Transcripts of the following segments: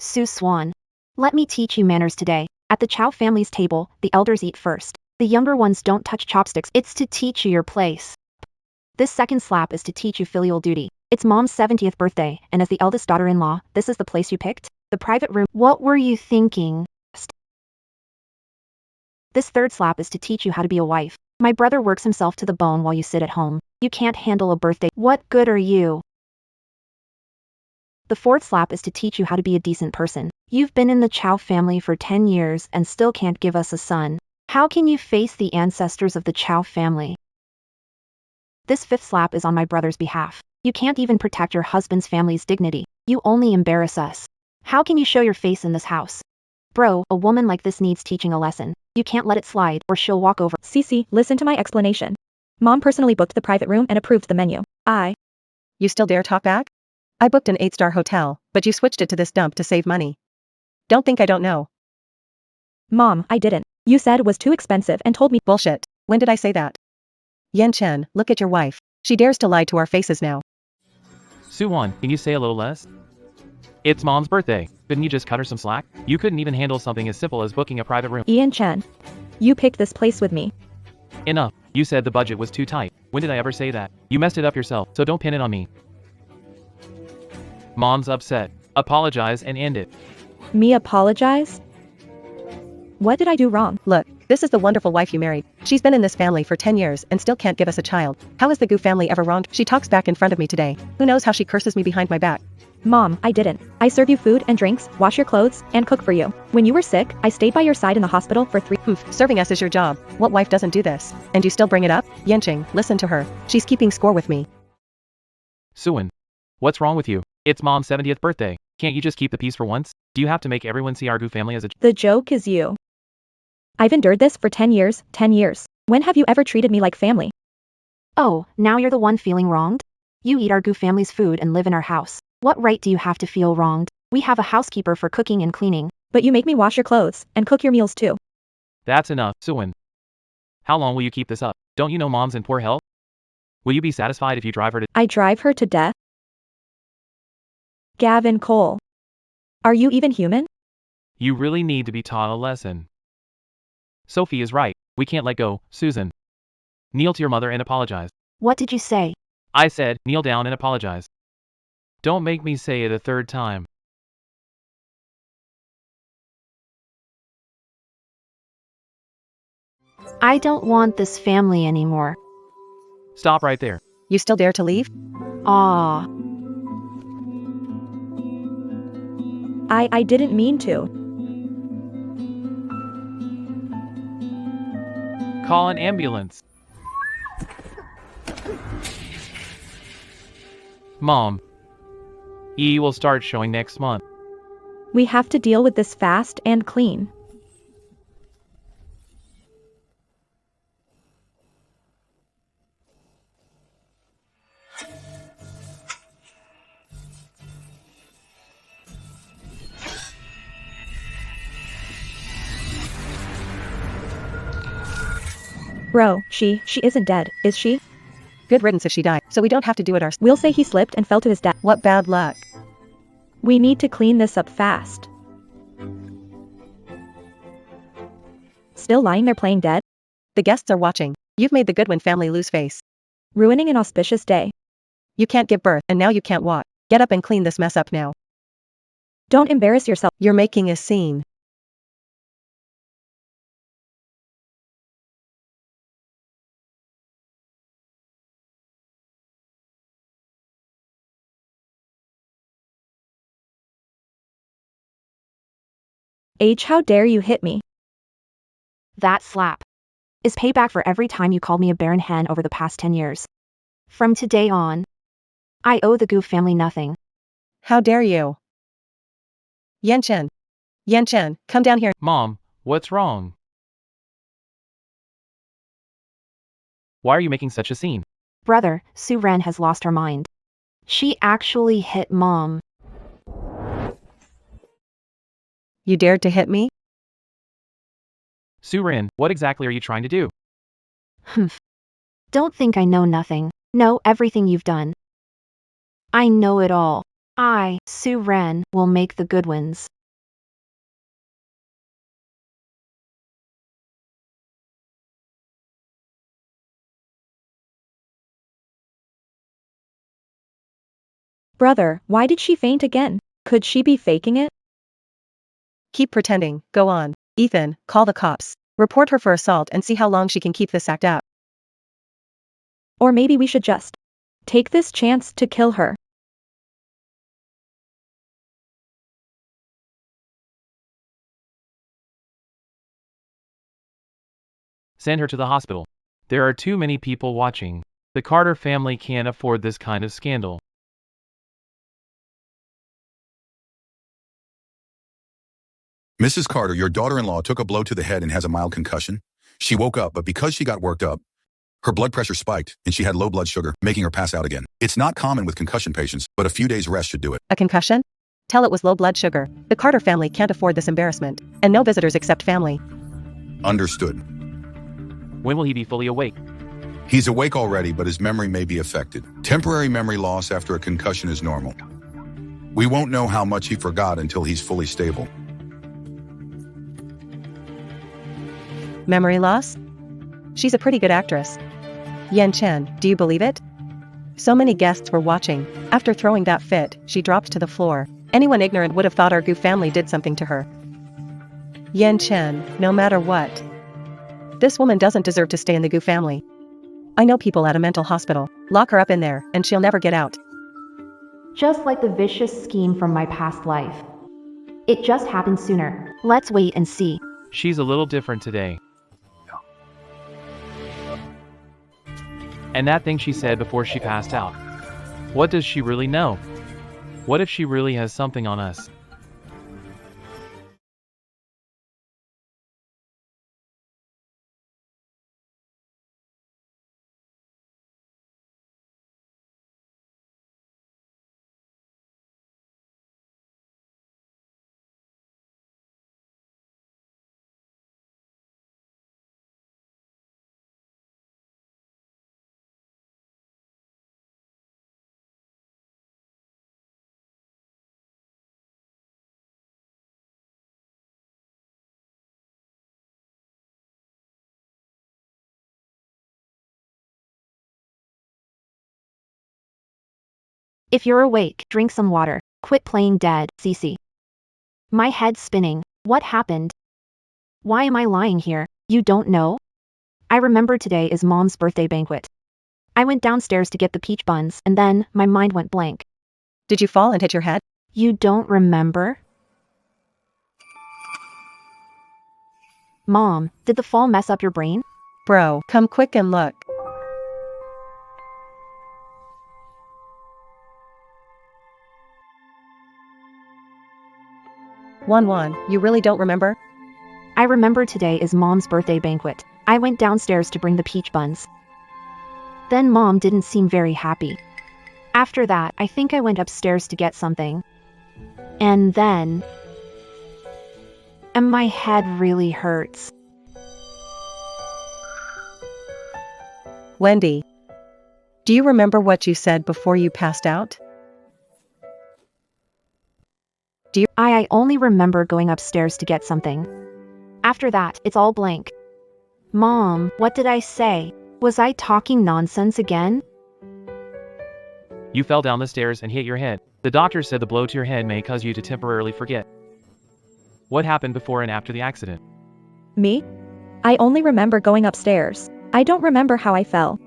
Sue Swan. Let me teach you manners today. At the Chow family's table, the elders eat first. The younger ones don't touch chopsticks. It's to teach you your place. This second slap is to teach you filial duty. It's Mom's 70th birthday, and as the eldest daughter-in-law, this is the place you picked? The private room. What were you thinking? This third slap is to teach you how to be a wife. My brother works himself to the bone while you sit at home. You can't handle a birthday. What good are you? The fourth slap is to teach you how to be a decent person. You've been in the Chow family for 10 years and still can't give us a son. How can you face the ancestors of the Chow family? This fifth slap is on my brother's behalf. You can't even protect your husband's family's dignity. You only embarrass us. How can you show your face in this house? Bro, a woman like this needs teaching a lesson. You can't let it slide or she'll walk over. Cece, listen to my explanation. Mom personally booked the private room and approved the menu. You still dare talk back? I booked an 8-star hotel, but you switched it to this dump to save money. Don't think I don't know. Mom, I didn't. You said it was too expensive and told me. Bullshit. When did I say that? Yan Chen, look at your wife. She dares to lie to our faces now. Suwon, can you say a little less? It's Mom's birthday. Couldn't you just cut her some slack? You couldn't even handle something as simple as booking a private room. Ian Chen. You picked this place with me. Enough. You said the budget was too tight. When did I ever say that? You messed it up yourself, so don't pin it on me. Mom's upset. Apologize and end it. Me apologize? What did I do wrong? Look, this is the wonderful wife you married. She's been in this family for 10 years and still can't give us a child. How has the Gu family ever wronged? She talks back in front of me today. Who knows how she curses me behind my back? Mom, I didn't. I serve you food and drinks, wash your clothes, and cook for you. When you were sick, I stayed by your side in the hospital for 3. Serving us is your job. What wife doesn't do this? And you still bring it up? Yanqing, listen to her. She's keeping score with me. Suwon. What's wrong with you? It's Mom's 70th birthday. Can't you just keep the peace for once? Do you have to make everyone see our Gu family as a... The joke is you. I've endured this for 10 years, 10 years. When have you ever treated me like family? Oh, now you're the one feeling wronged? You eat our Gu family's food and live in our house. What right do you have to feel wronged? We have a housekeeper for cooking and cleaning. But you make me wash your clothes and cook your meals too. That's enough, Suwon. How long will you keep this up? Don't you know Mom's in poor health? Will you be satisfied if you drive her to... I drive her to death? Gavin Cole. Are you even human? You really need to be taught a lesson. Sophie is right. We can't let go, Susan. Kneel to your mother and apologize. What did you say? I said, kneel down and apologize. Don't make me say it a third time. I don't want this family anymore. Stop right there. You still dare to leave? Ah. I didn't mean to. Call an ambulance. Mom. E will start showing next month. We have to deal with this fast and clean. Bro, she isn't dead, is she? Good riddance if she died, so we don't have to do it ourselves. We'll say he slipped and fell to his death. What bad luck. We need to clean this up fast. Still lying there playing dead? The guests are watching. You've made the Goodwin family lose face. Ruining an auspicious day. You can't give birth, and now you can't walk. Get up and clean this mess up now. Don't embarrass yourself. You're making a scene. H, how dare you hit me? That slap is payback for every time you called me a barren hen over the past 10 years. From today on, I owe the Gu family nothing. How dare you? Yanchen. Yanchen, come down here. Mom, what's wrong? Why are you making such a scene? Brother, Su Ren has lost her mind. She actually hit Mom. You dared to hit me? Surin, what exactly are you trying to do? Humph. Don't think I know nothing. Know everything you've done. I know it all. I, Su Ren, will make the good ones. Brother, why did she faint again? Could she be faking it? Keep pretending, go on. Ethan, call the cops. Report her for assault and see how long she can keep this act up. Or maybe we should just take this chance to kill her. Send her to the hospital. There are too many people watching. The Carter family can't afford this kind of scandal. Mrs. Carter, your daughter-in-law took a blow to the head and has a mild concussion. She woke up, but because she got worked up, her blood pressure spiked and she had low blood sugar, making her pass out again. It's not common with concussion patients, but a few days rest should do it. A concussion? Tell it was low blood sugar. The Carter family can't afford this embarrassment. And no visitors except family. Understood. When will he be fully awake? He's awake already, but his memory may be affected. Temporary memory loss after a concussion is normal. We won't know how much he forgot until he's fully stable. Memory loss? She's a pretty good actress. Yan Chen, do you believe it? So many guests were watching. After throwing that fit, she dropped to the floor. Anyone ignorant would have thought our Gu family did something to her. Yan Chen, no matter what. This woman doesn't deserve to stay in the Gu family. I know people at a mental hospital. Lock her up in there, and she'll never get out. Just like the vicious scheme from my past life. It just happened sooner. Let's wait and see. She's a little different today. And that thing she said before she passed out. What does she really know? What if she really has something on us? If you're awake, drink some water. Quit playing dead, Cece. My head's spinning. What happened? Why am I lying here? You don't know? I remember today is Mom's birthday banquet. I went downstairs to get the peach buns, and then my mind went blank. Did you fall and hit your head? You don't remember? Mom, did the fall mess up your brain? Bro, come quick and look. Wan, you really don't remember? I remember today is Mom's birthday banquet. I went downstairs to bring the peach buns. Then Mom didn't seem very happy. After that, I think I went upstairs to get something. And then... And my head really hurts. Wendy, do you remember what you said before you passed out? I only remember going upstairs to get something. After that, it's all blank. Mom, what did I say? Was I talking nonsense again? You fell down the stairs and hit your head. The doctor said the blow to your head may cause you to temporarily forget. What happened before and after the accident? Me? I only remember going upstairs. I don't remember how I fell.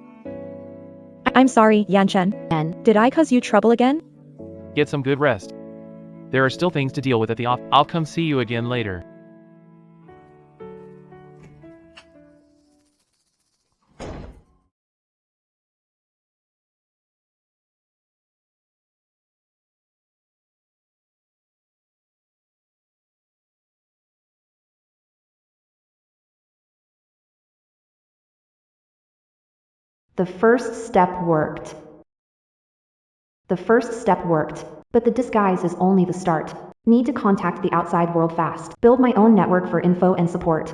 I'm sorry, Yanchen. And Did I cause you trouble again? Get some good rest. There are still things to deal with at the office. I'll come see you again later. the first step worked. The first step worked, but the disguise is only the start. Need to contact the outside world fast. Build my own network for info and support.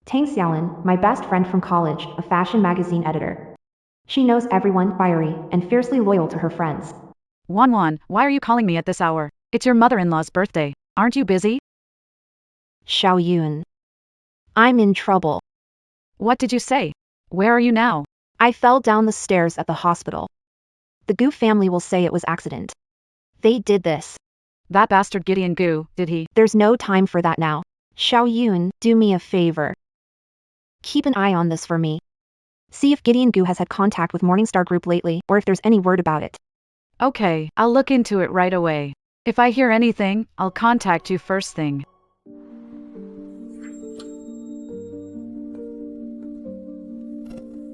Tang Xiaolin, my best friend from college, a fashion magazine editor. She knows everyone, fiery, and fiercely loyal to her friends. Wanwan, why are you calling me at this hour? It's your mother-in-law's birthday. Aren't you busy? Xiao Yun. I'm in trouble. What did you say? Where are you now? I fell down the stairs at the hospital. The Gu family will say it was accident. They did this. That bastard Gideon Gu, did he? There's no time for that now. Xiao Yun, do me a favor. Keep an eye on this for me. See if Gideon Gu has had contact with Morningstar Group lately, or if there's any word about it. Okay, I'll look into it right away. If I hear anything, I'll contact you first thing.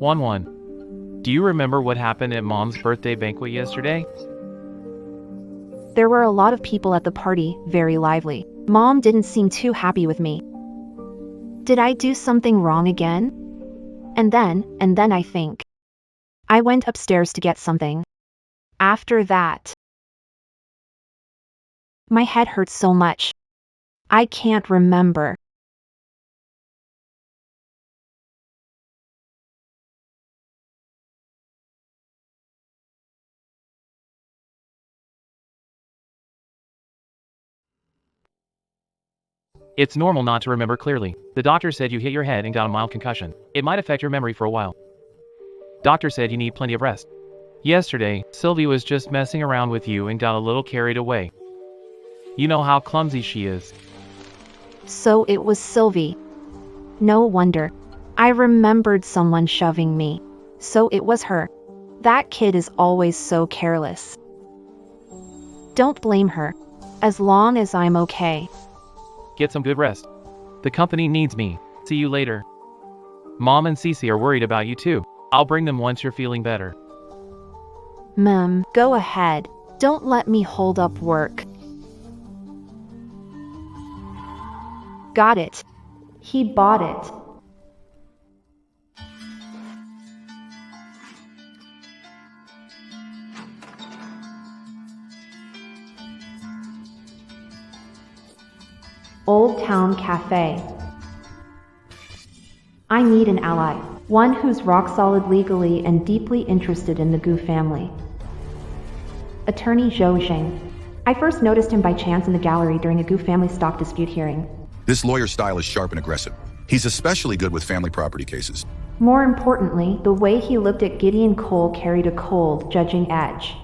Wanwan, do you remember what happened at Mom's birthday banquet yesterday? There were a lot of people at the party, very lively. Mom didn't seem too happy with me. Did I do something wrong again? And then I think I went upstairs to get something. After that, my head hurts so much. I can't remember. It's normal not to remember clearly. The doctor said you hit your head and got a mild concussion. It might affect your memory for a while. Doctor said you need plenty of rest. Yesterday, Sylvie was just messing around with you and got a little carried away. You know how clumsy she is. So it was Sylvie. No wonder. I remembered someone shoving me. So it was her. That kid is always so careless. Don't blame her. As long as I'm okay. Get some good rest. The company needs me. See you later. Mom and Cece are worried about you too. I'll bring them once you're feeling better. Mom, go ahead. Don't let me hold up work. Got it. He bought it. Old Town Cafe. I need an ally. One who's rock solid legally and deeply interested in the Gu family. Attorney Zhou Zheng. I first noticed him by chance in the gallery during a Gu family stock dispute hearing. This lawyer's style is sharp and aggressive. He's especially good with family property cases. More importantly, the way he looked at Gideon Cole carried a cold, judging edge.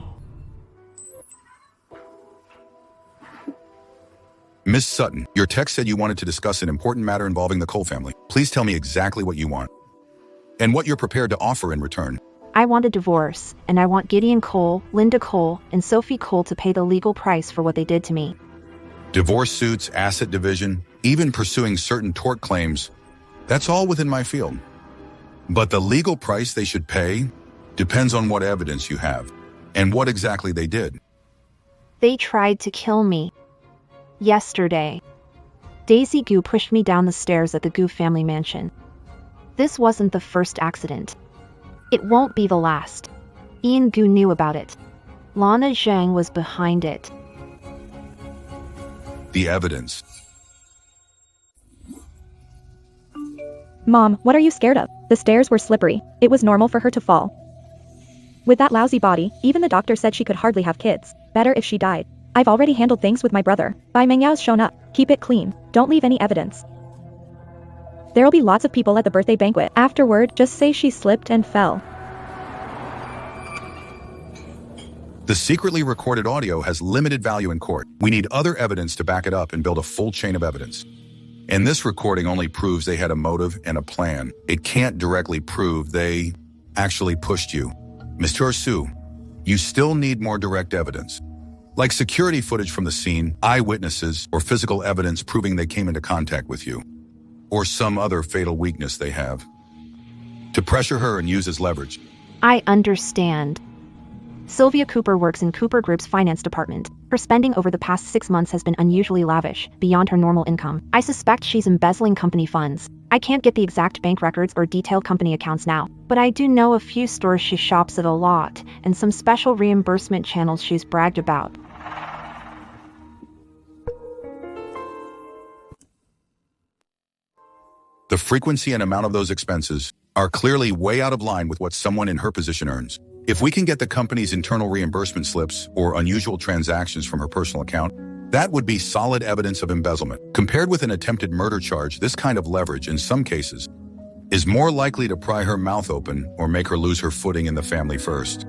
Miss Sutton, your text said you wanted to discuss an important matter involving the Cole family. Please tell me exactly what you want and what you're prepared to offer in return. I want a divorce, and I want Gideon Cole, Linda Cole, and Sophie Cole to pay the legal price for what they did to me. Divorce suits, asset division, even pursuing certain tort claims, that's all within my field. But the legal price they should pay depends on what evidence you have and what exactly they did. They tried to kill me. Yesterday, Daisy Gu pushed me down the stairs at the Gu family mansion. This wasn't the first accident. It won't be the last. Ian Gu knew about it. Lana Zhang was behind it. The evidence. Mom, what are you scared of? The stairs were slippery. It was normal for her to fall. With that lousy body, even the doctor said she could hardly have kids. Better if she died. I've already handled things with my brother. Bai Mengyao's shown up. Keep it clean. Don't leave any evidence. There'll be lots of people at the birthday banquet. Afterward, just say she slipped and fell. The secretly recorded audio has limited value in court. We need other evidence to back it up and build a full chain of evidence. And this recording only proves they had a motive and a plan. It can't directly prove they actually pushed you. Mr. Su, you still need more direct evidence. Like security footage from the scene, eyewitnesses, or physical evidence proving they came into contact with you. Or some other fatal weakness they have. To pressure her and use as leverage. I understand. Sylvia Cooper works in Cooper Group's finance department. Her spending over the past 6 months has been unusually lavish, beyond her normal income. I suspect she's embezzling company funds. I can't get the exact bank records or detailed company accounts now, but I do know a few stores she shops at a lot, and some special reimbursement channels she's bragged about. The frequency and amount of those expenses are clearly way out of line with what someone in her position earns. If we can get the company's internal reimbursement slips or unusual transactions from her personal account, that would be solid evidence of embezzlement. Compared with an attempted murder charge, this kind of leverage, in some cases, is more likely to pry her mouth open or make her lose her footing in the family first.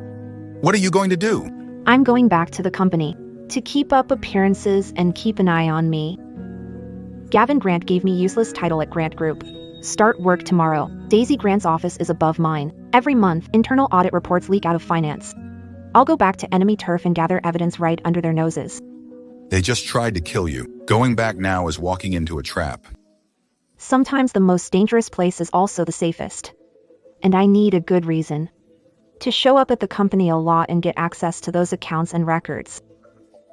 What are you going to do? I'm going back to the company to keep up appearances and keep an eye on me. Gavin Grant gave me useless title at Grant Group. Start work tomorrow. Daisy Grant's office is above mine. Every month, internal audit reports leak out of finance. I'll go back to enemy turf and gather evidence right under their noses. They just tried to kill you. Going back now is walking into a trap. Sometimes the most dangerous place is also the safest. And I need a good reason to show up at the company a lot and get access to those accounts and records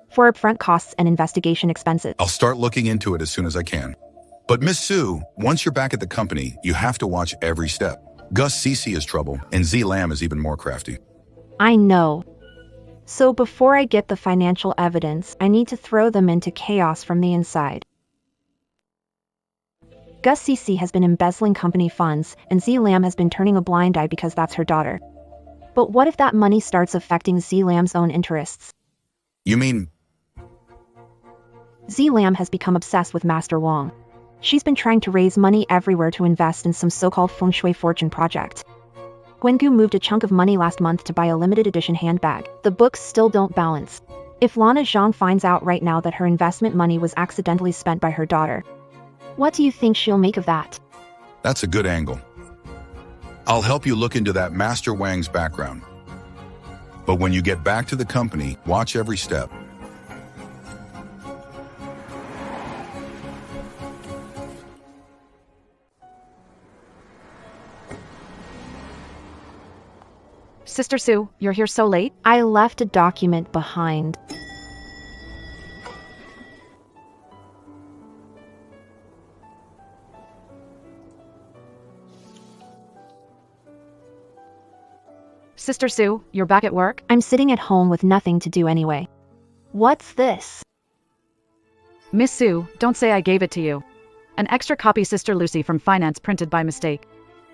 for upfront costs and investigation expenses. I'll start looking into it as soon as I can. But Miss Sue, once you're back at the company, you have to watch every step. Gus CC is trouble, and Z Lamb is even more crafty. I know. So before I get the financial evidence, I need to throw them into chaos from the inside. Gus CC has been embezzling company funds, and Z Lamb has been turning a blind eye because that's her daughter. But what if that money starts affecting Z Lamb's own interests? You mean... Z Lamb has become obsessed with Master Wong. She's been trying to raise money everywhere to invest in some so-called feng shui fortune project. Wengu moved a chunk of money last month to buy a limited edition handbag. The books still don't balance. If Lana Zhang finds out right now that her investment money was accidentally spent by her daughter, what do you think she'll make of that? That's a good angle. I'll help you look into that Master Wang's background. But when you get back to the company, watch every step. Sister Sue, you're here so late? I left a document behind. Sister Sue, you're back at work? I'm sitting at home with nothing to do anyway. What's this? Miss Sue, don't say I gave it to you. An extra copy Sister Lucy from finance printed by mistake.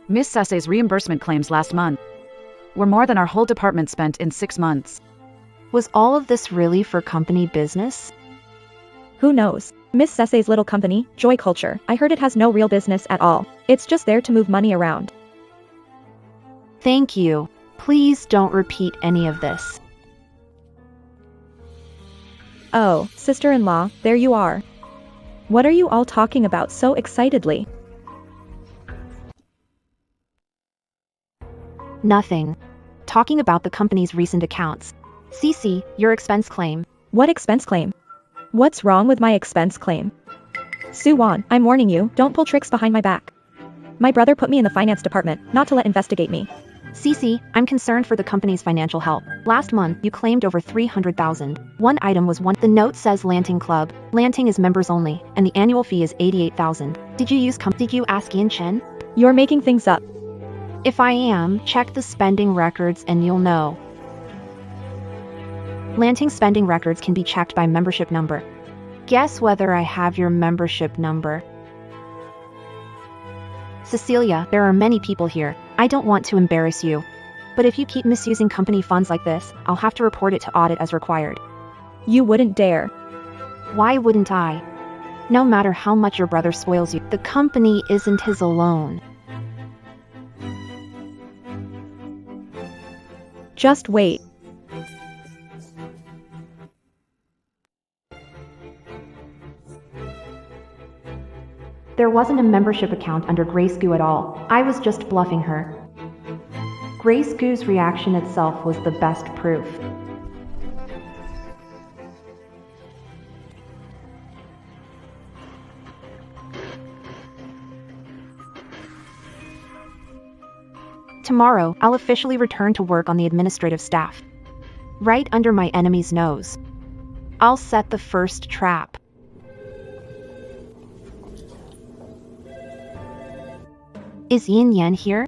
Miss Sesse's reimbursement claims last month were more than our whole department spent in 6 months. Was all of this really for company business? Who knows? Miss Sesse's little company, Joy Culture, I heard it has no real business at all. It's just there to move money around. Thank you. Please don't repeat any of this. Oh, sister-in-law, there you are. What are you all talking about so excitedly? Nothing. Talking about the company's recent accounts. Cece, your expense claim. What expense claim? What's wrong with my expense claim? Sue Wan, I'm warning you, don't pull tricks behind my back. My brother put me in the finance department, not to let investigate me. Cece, I'm concerned for the company's financial health. Last month, you claimed over 300,000. One item was The note says Lanting Club. Lanting is members only, and the annual fee is 88,000. Did you ask Ian Chen? You're making things up. If I am, check the spending records and you'll know. Lanting spending records can be checked by membership number. Guess whether I have your membership number. Cecilia, there are many people here. I don't want to embarrass you. But if you keep misusing company funds like this, I'll have to report it to audit as required. You wouldn't dare. Why wouldn't I? No matter how much your brother spoils you, the company isn't his alone. Just wait. There wasn't a membership account under Grace Goo at all. I was just bluffing her. Grace Goo's reaction itself was the best proof. Tomorrow, I'll officially return to work on the administrative staff. Right under my enemy's nose. I'll set the first trap. Is Yin Yan here?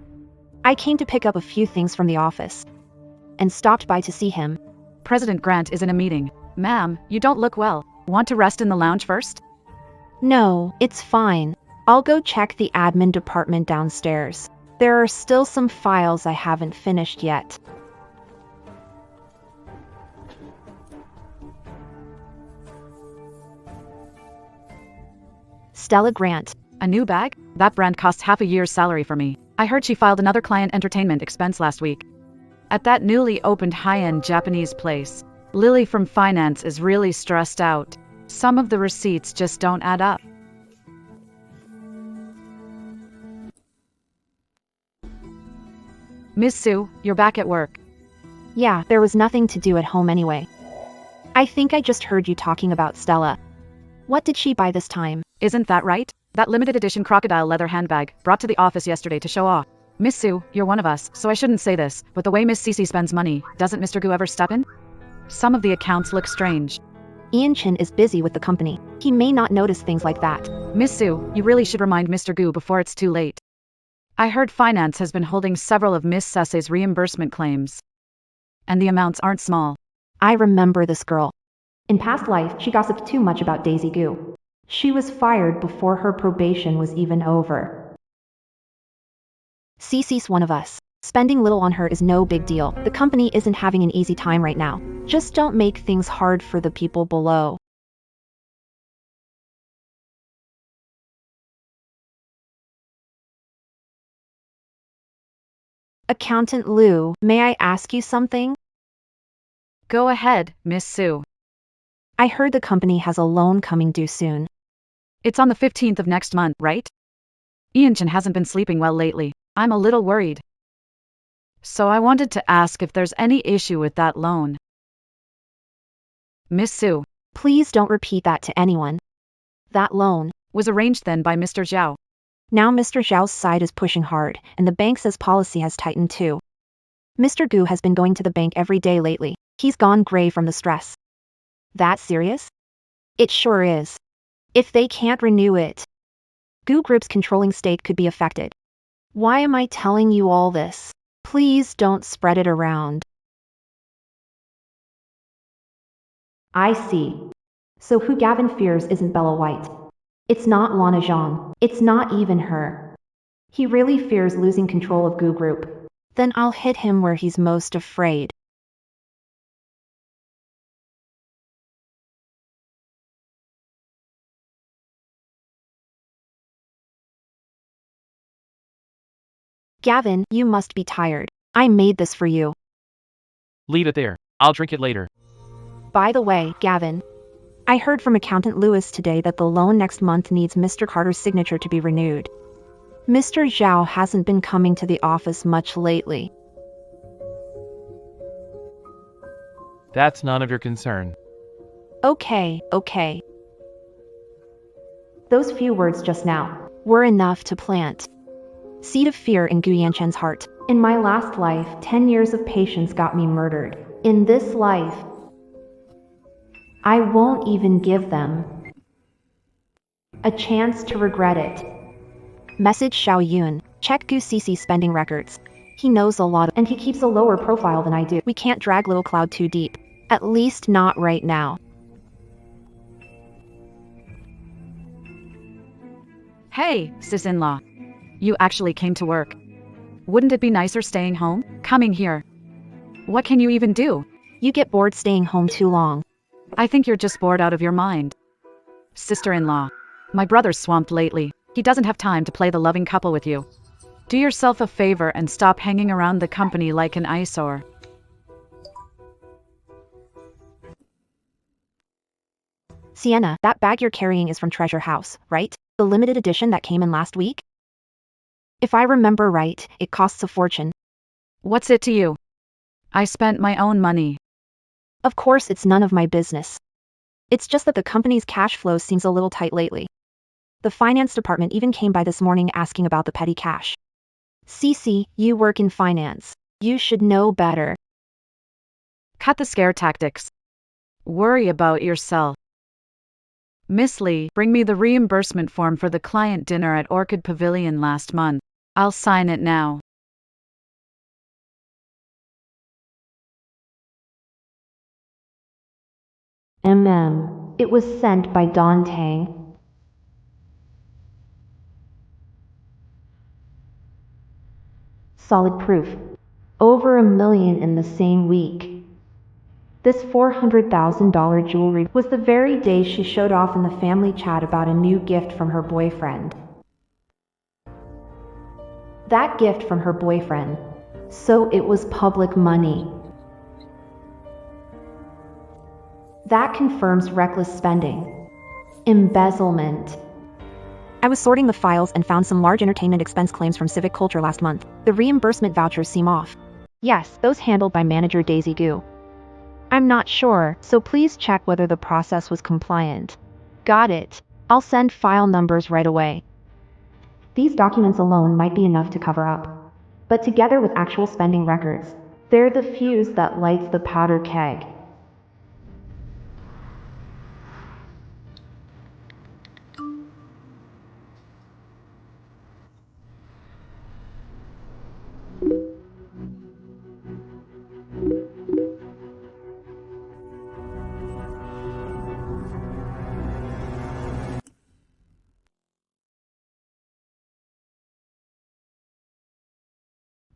I came to pick up a few things from the office. And stopped by to see him. President Grant is in a meeting. Ma'am, you don't look well. Want to rest in the lounge first? No, it's fine. I'll go check the admin department downstairs. There are still some files I haven't finished yet. Stella Grant. A new bag? That brand costs half a year's salary for me. I heard she filed another client entertainment expense last week. At that newly opened high-end Japanese place. Lily from finance is really stressed out. Some of the receipts just don't add up. Miss Sue, you're back at work. Yeah, there was nothing to do at home anyway. I think I just heard you talking about Stella. What did she buy this time? Isn't that right? That limited edition crocodile leather handbag, brought to the office yesterday to show off. Miss Sue, you're one of us, so I shouldn't say this, but the way Miss Cece spends money, doesn't Mr. Gu ever step in? Some of the accounts look strange. Ian Chin is busy with the company. He may not notice things like that. Miss Sue, you really should remind Mr. Gu before it's too late. I heard finance has been holding several of Miss Sesse's reimbursement claims. And the amounts aren't small. I remember this girl. In past life, she gossiped too much about Daisy Gu. She was fired before her probation was even over. Cece's one of us. Spending little on her is no big deal. The company isn't having an easy time right now. Just don't make things hard for the people below. Accountant Lou, may I ask you something? Go ahead, Miss Sue. I heard the company has a loan coming due soon. It's on the 15th of next month, right? Ian Chin hasn't been sleeping well lately. I'm a little worried. So I wanted to ask if there's any issue with that loan. Miss Sue. Please don't repeat that to anyone. That loan was arranged then by Mr. Zhao. Now Mr. Zhao's side is pushing hard, and the bank says policy has tightened too. Mr. Gu has been going to the bank every day lately. He's gone gray from the stress. That serious? It sure is. If they can't renew it, Gu Group's controlling state could be affected. Why am I telling you all this? Please don't spread it around. I see. So who Gavin fears isn't Bella White. It's not Lana Zhang. It's not even her. He really fears losing control of Gu Group. Then I'll hit him where he's most afraid. Gavin, you must be tired. I made this for you. Leave it there. I'll drink it later. By the way, Gavin, I heard from Accountant Lewis today that the loan next month needs Mr. Carter's signature to be renewed. Mr. Zhao hasn't been coming to the office much lately. That's none of your concern. Okay. Those few words just now were enough to plant seed of fear in Gu Yanchen's heart. In my last life, 10 years of patience got me murdered. In this life, I won't even give them a chance to regret it. Message Xiao Yun. Check Gu Cece's spending records. He knows a lot, and he keeps a lower profile than I do. We can't drag Little Cloud too deep. At least not right now. Hey, sis-in-law. You actually came to work. Wouldn't it be nicer staying home? Coming here. What can you even do? You get bored staying home too long. I think you're just bored out of your mind. Sister-in-law. My brother's swamped lately. He doesn't have time to play the loving couple with you. Do yourself a favor and stop hanging around the company like an eyesore. Sienna, that bag you're carrying is from Treasure House, right? The limited edition that came in last week? If I remember right, it costs a fortune. What's it to you? I spent my own money. Of course it's none of my business. It's just that the company's cash flow seems a little tight lately. The finance department even came by this morning asking about the petty cash. Cece, you work in finance. You should know better. Cut the scare tactics. Worry about yourself. Miss Lee, bring me the reimbursement form for the client dinner at Orchid Pavilion last month. I'll sign it now. It was sent by Don Tang. Solid proof. Over 1 million in the same week. This $400,000 jewelry was the very day she showed off in the family chat about a new gift from her boyfriend. That gift from her boyfriend. So it was public money. That confirms reckless spending. Embezzlement. I was sorting the files and found some large entertainment expense claims from Civic Culture last month. The reimbursement vouchers seem off. Yes, those handled by manager Daisy Goo. I'm not sure, so please check whether the process was compliant. Got it. I'll send file numbers right away. These documents alone might be enough to cover up. But together with actual spending records, they're the fuse that lights the powder keg.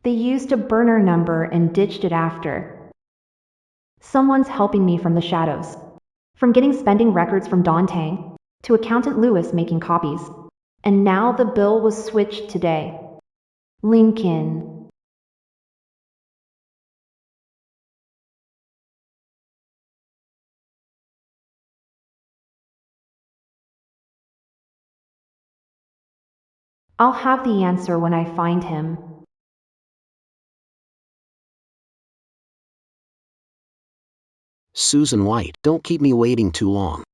They used a burner number and ditched it after. Someone's helping me from the shadows. From getting spending records from Don Tang, to accountant Lewis making copies. And now the bill was switched today. Lincoln. I'll have the answer when I find him. Susan White, don't keep me waiting too long.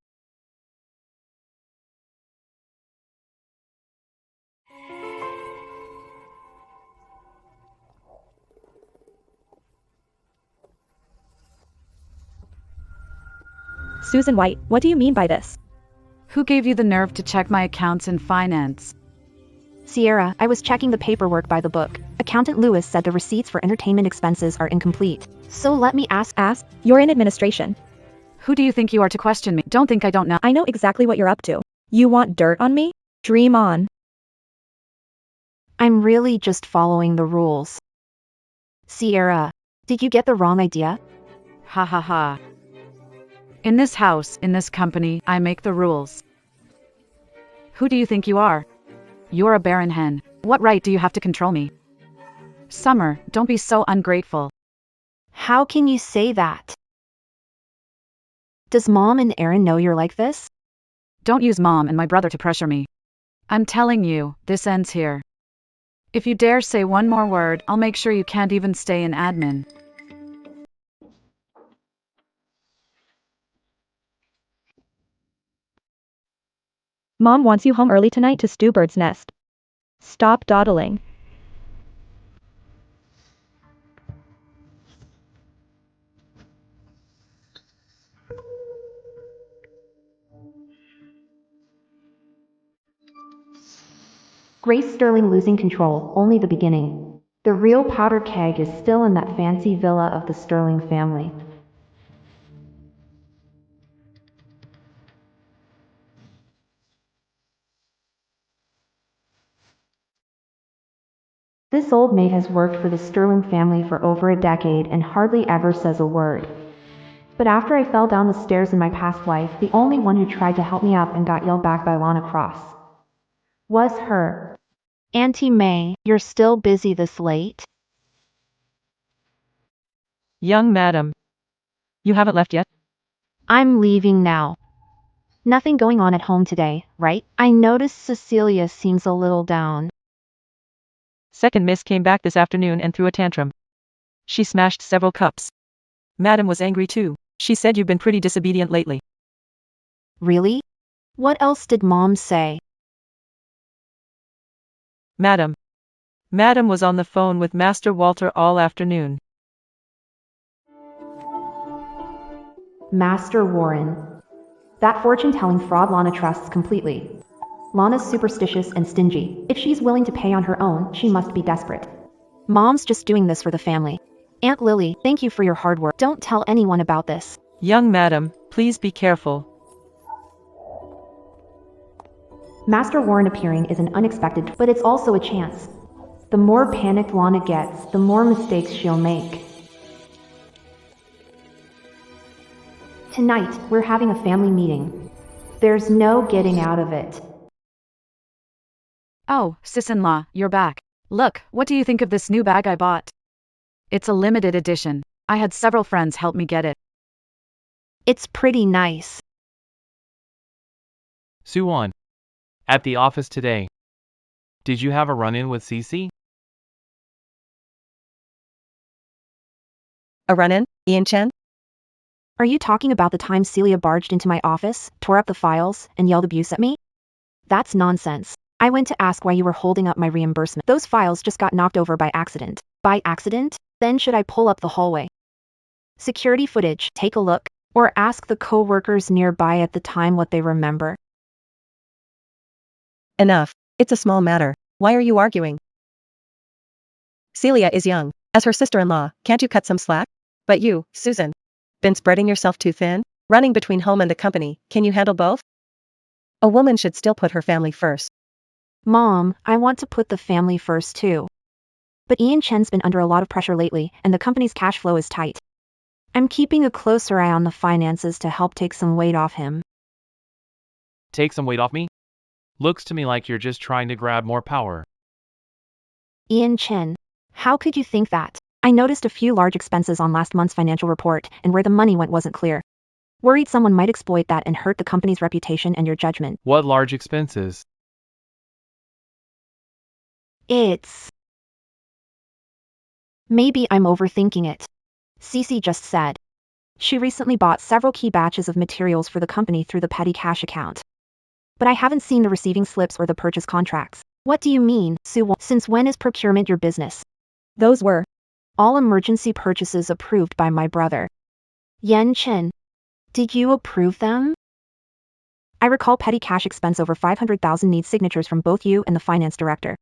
Susan White, what do you mean by this? Who gave you the nerve to check my accounts and finance? Sierra, I was checking the paperwork by the book. Accountant Lewis said the receipts for entertainment expenses are incomplete. So let me ask, you're in administration. Who do you think you are to question me? Don't think I don't know. I know exactly what you're up to. You want dirt on me? Dream on. I'm really just following the rules. Sierra, did you get the wrong idea? Ha ha ha. In this house, in this company, I make the rules. Who do you think you are? You're a barren hen. What right do you have to control me? Summer, don't be so ungrateful. How can you say that? Does Mom and Aaron know you're like this? Don't use Mom and my brother to pressure me. I'm telling you, this ends here. If you dare say one more word, I'll make sure you can't even stay in admin. Mom wants you home early tonight to stew Bird's Nest. Stop dawdling. Grace Sterling losing control, only the beginning. The real powder keg is still in that fancy villa of the Sterling family. This old maid has worked for the Sterling family for over a decade and hardly ever says a word. But after I fell down the stairs in my past life, the only one who tried to help me up and got yelled back by Lana Cross was her. Auntie May, you're still busy this late? Young madam. You haven't left yet? I'm leaving now. Nothing going on at home today, right? I noticed Cecilia seems a little down. Second miss came back this afternoon and threw a tantrum. She smashed several cups. Madam was angry too. She said you've been pretty disobedient lately. Really? What else did Mom say? Madam. Madam was on the phone with Master Walter all afternoon. Master Warren. That fortune-telling fraud Lana trusts completely. Lana's superstitious and stingy. If she's willing to pay on her own, she must be desperate. Mom's just doing this for the family. Aunt Lily, thank you for your hard work. Don't tell anyone about this. Young madam, please be careful. Master Warren appearing is an unexpected, but it's also a chance. The more panicked Lana gets, the more mistakes she'll make. Tonight, we're having a family meeting. There's no getting out of it. Oh, sis-in-law, you're back. Look, what do you think of this new bag I bought? It's a limited edition. I had several friends help me get it. It's pretty nice. Suwon. At the office today. Did you have a run-in with Cece? A run-in, Ian Chen? Are you talking about the time Celia barged into my office, tore up the files, and yelled abuse at me? That's nonsense. I went to ask why you were holding up my reimbursement. Those files just got knocked over by accident. By accident? Then should I pull up the hallway? Security footage, take a look, or ask the co-workers nearby at the time what they remember. Enough. It's a small matter. Why are you arguing? Celia is young. As her sister-in-law, can't you cut some slack? But you, Susan, been spreading yourself too thin? Running between home and the company, can you handle both? A woman should still put her family first. Mom, I want to put the family first too. But Ian Chen's been under a lot of pressure lately, and the company's cash flow is tight. I'm keeping a closer eye on the finances to help take some weight off him. Take some weight off me? Looks to me like you're just trying to grab more power. Ian Chen, how could you think that? I noticed a few large expenses on last month's financial report, and where the money went wasn't clear. Worried someone might exploit that and hurt the company's reputation and your judgment. What large expenses? Maybe I'm overthinking it. Cece just said. She recently bought several key batches of materials for the company through the petty cash account. But I haven't seen the receiving slips or the purchase contracts. What do you mean, Sue? Since when is procurement your business? Those were All emergency purchases approved by my brother. Yan Chen. Did you approve them? I recall petty cash expense over 500,000 needs signatures from both you and the finance director.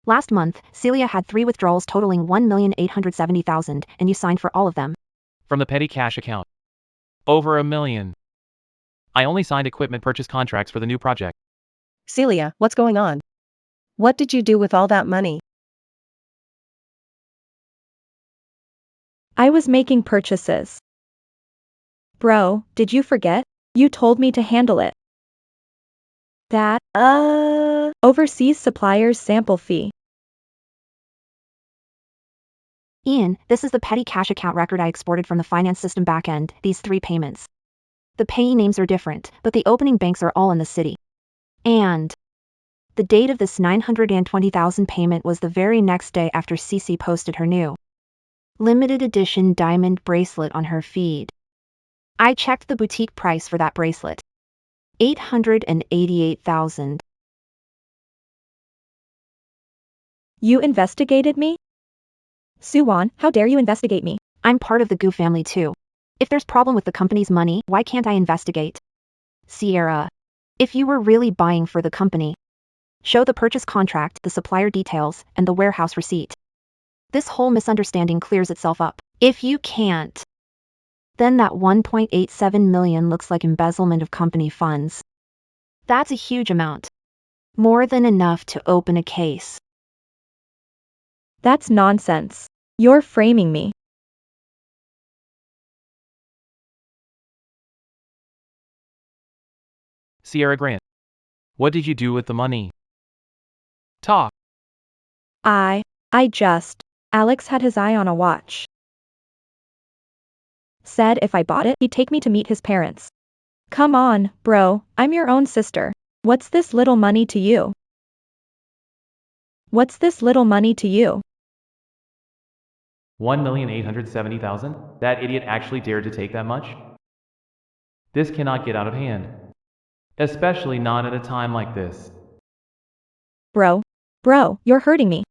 Last month, Celia had 3 withdrawals totaling 1,870,000, and you signed for all of them. From the petty cash account. Over $1 million. I only signed equipment purchase contracts for the new project. Celia, what's going on? What did you do with all that money? I was making purchases. Bro, did you forget? You told me to handle it. That, overseas suppliers sample fee. Ian, this is the petty cash account record I exported from the finance system backend, these 3 payments. The payee names are different, but the opening banks are all in the city. And the date of this 920,000 payment was the very next day after Cece posted her new limited edition diamond bracelet on her feed. I checked the boutique price for that bracelet. 888,000. You investigated me? Suwon, how dare you investigate me? I'm part of the Gu family too. If there's problem with the company's money, why can't I investigate? Sierra. If you were really buying for the company, show the purchase contract, the supplier details, and the warehouse receipt. This whole misunderstanding clears itself up. If you can't, then that 1.87 million looks like embezzlement of company funds. That's a huge amount. More than enough to open a case. That's nonsense. You're framing me. Sierra Grant. What did you do with the money? Talk. I Alex had his eye on a watch. Said if I bought it, he'd take me to meet his parents. Come on, bro, I'm your own sister. What's this little money to you? What's this little money to you? 1,870,000? That idiot actually dared to take that much? This cannot get out of hand. Especially not at a time like this. Bro, you're hurting me.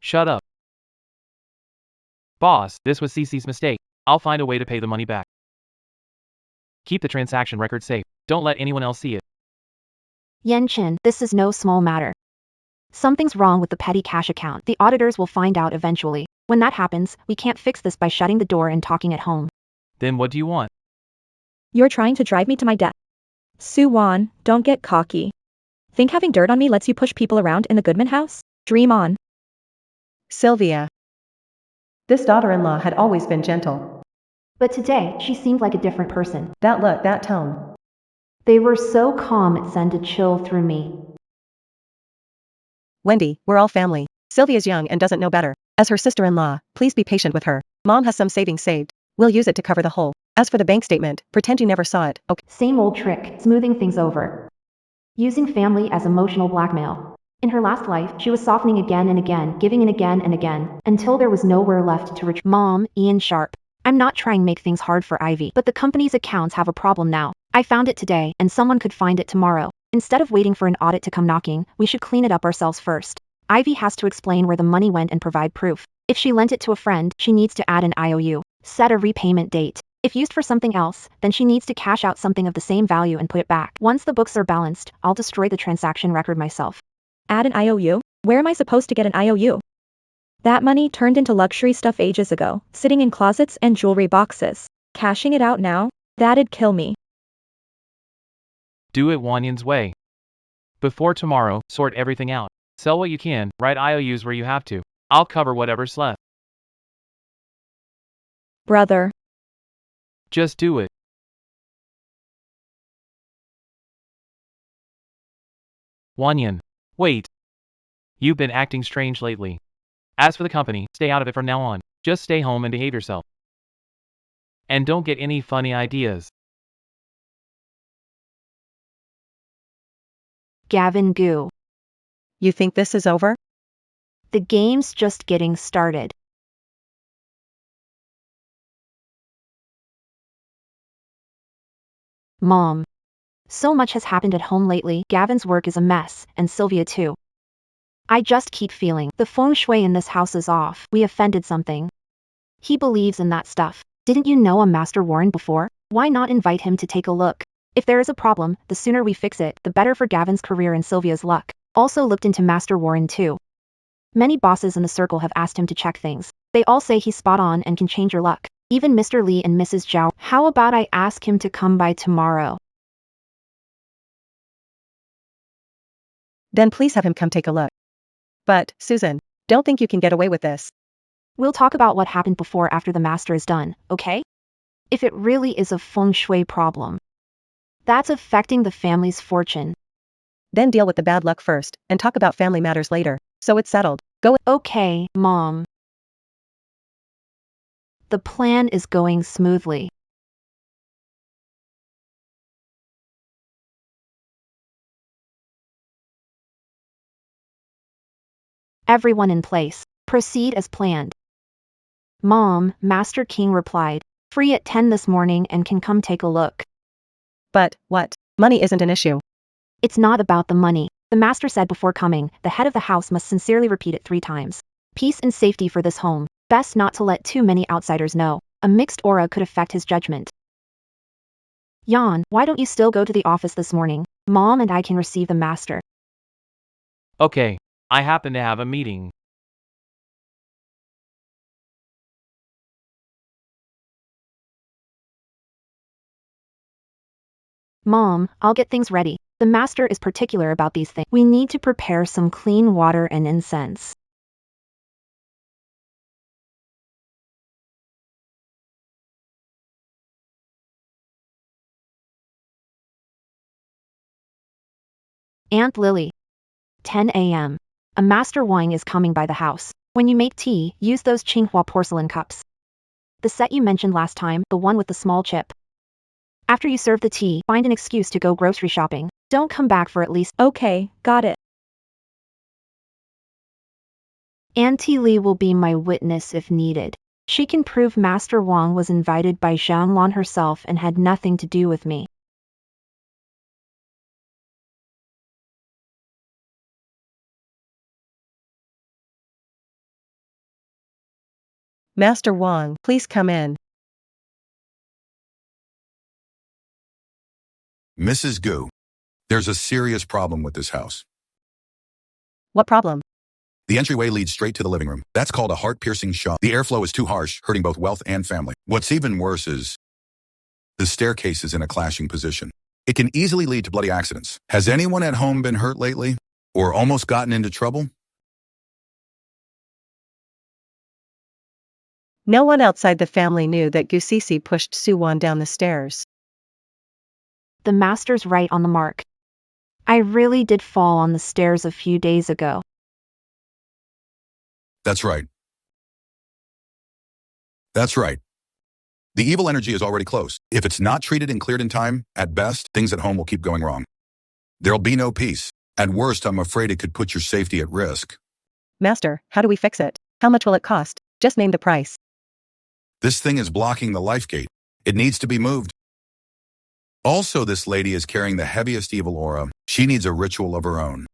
Shut up. Boss, this was Cece's mistake. I'll find a way to pay the money back. Keep the transaction record safe. Don't let anyone else see it. Yan Chen, this is no small matter. Something's wrong with the petty cash account. The auditors will find out eventually. When that happens, we can't fix this by shutting the door and talking at home. Then what do you want? You're trying to drive me to my death. Suwon, don't get cocky. Think having dirt on me lets you push people around in the Goodman house? Dream on. Sylvia. This daughter-in-law had always been gentle. But today, she seemed like a different person. That look, that tone. They were so calm it sent a chill through me. Wendy, we're all family. Sylvia's young and doesn't know better. As her sister-in-law, please be patient with her. Mom has some savings saved. We'll use it to cover the hole. As for the bank statement, pretend you never saw it, okay? Same old trick, smoothing things over. Using family as emotional blackmail. In her last life, she was softening again and again, giving in again and again, until there was nowhere left to reach. Mom, Ian Sharp. I'm not trying to make things hard for Ivy, but the company's accounts have a problem now. I found it today, and someone could find it tomorrow. Instead of waiting for an audit to come knocking, we should clean it up ourselves first. Ivy has to explain where the money went and provide proof. If she lent it to a friend, she needs to add an IOU, set a repayment date. If used for something else, then she needs to cash out something of the same value and put it back. Once the books are balanced, I'll destroy the transaction record myself. Add an IOU? Where am I supposed to get an IOU? That money turned into luxury stuff ages ago, sitting in closets and jewelry boxes. Cashing it out now? That'd kill me. Do it Wanyan's way. Before tomorrow, sort everything out. Sell what you can, write IOUs where you have to. I'll cover whatever's left. Brother. Just do it. Wanyan. Wait. You've been acting strange lately. As for the company, stay out of it from now on. Just stay home and behave yourself. And don't get any funny ideas. Gavin Goo. You think this is over? The game's just getting started. Mom. So much has happened at home lately. Gavin's work is a mess, and Sylvia too. I just keep feeling the feng shui in this house is off. We offended something. He believes in that stuff. Didn't you know a Master Warren before? Why not invite him to take a look? If there is a problem, the sooner we fix it, the better for Gavin's career and Sylvia's luck. Also looked into Master Warren too. Many bosses in the circle have asked him to check things. They all say he's spot on and can change your luck. Even Mr. Lee and Mrs. Zhao. How about I ask him to come by tomorrow? Then please have him come take a look. But, Susan, don't think you can get away with this. We'll talk about what happened before after the master is done, okay? If it really is a feng shui problem that's affecting the family's fortune. Then deal with the bad luck first, and talk about family matters later. So it's settled. Go. Okay, Mom. The plan is going smoothly. Everyone in place. Proceed as planned. Mom, Master King replied. Free at 10 this morning and can come take a look. But, what? Money isn't an issue. It's not about the money. The master said before coming, the head of the house must sincerely repeat it 3 times. Peace and safety for this home. Best not to let too many outsiders know. A mixed aura could affect his judgment. Jan, why don't you still go to the office this morning? Mom and I can receive the master. Okay. I happen to have a meeting. Mom, I'll get things ready. The master is particular about these things. We need to prepare some clean water and incense. Aunt Lily. 10 a.m. A master wine is coming by the house. When you make tea, use those Qinghua porcelain cups. The set you mentioned last time, the one with the small chip. After you serve the tea, find an excuse to go grocery shopping. Don't come back for at least. Okay, got it. Auntie Lee will be my witness if needed. She can prove Master Wang was invited by Zhang herself and had nothing to do with me. Master Wang, please come in. Mrs. Gu, there's a serious problem with this house. What problem? The entryway leads straight to the living room. That's called a heart-piercing shock. The airflow is too harsh, hurting both wealth and family. What's even worse is the staircase is in a clashing position. It can easily lead to bloody accidents. Has anyone at home been hurt lately? Or almost gotten into trouble? No one outside the family knew that Gusisi pushed Suwon down the stairs. The master's right on the mark. I really did fall on the stairs a few days ago. That's right. That's right. The evil energy is already close. If it's not treated and cleared in time, at best, things at home will keep going wrong. There'll be no peace. At worst, I'm afraid it could put your safety at risk. Master, how do we fix it? How much will it cost? Just name the price. This thing is blocking the life gate. It needs to be moved. Also, this lady is carrying the heaviest evil aura. She needs a ritual of her own.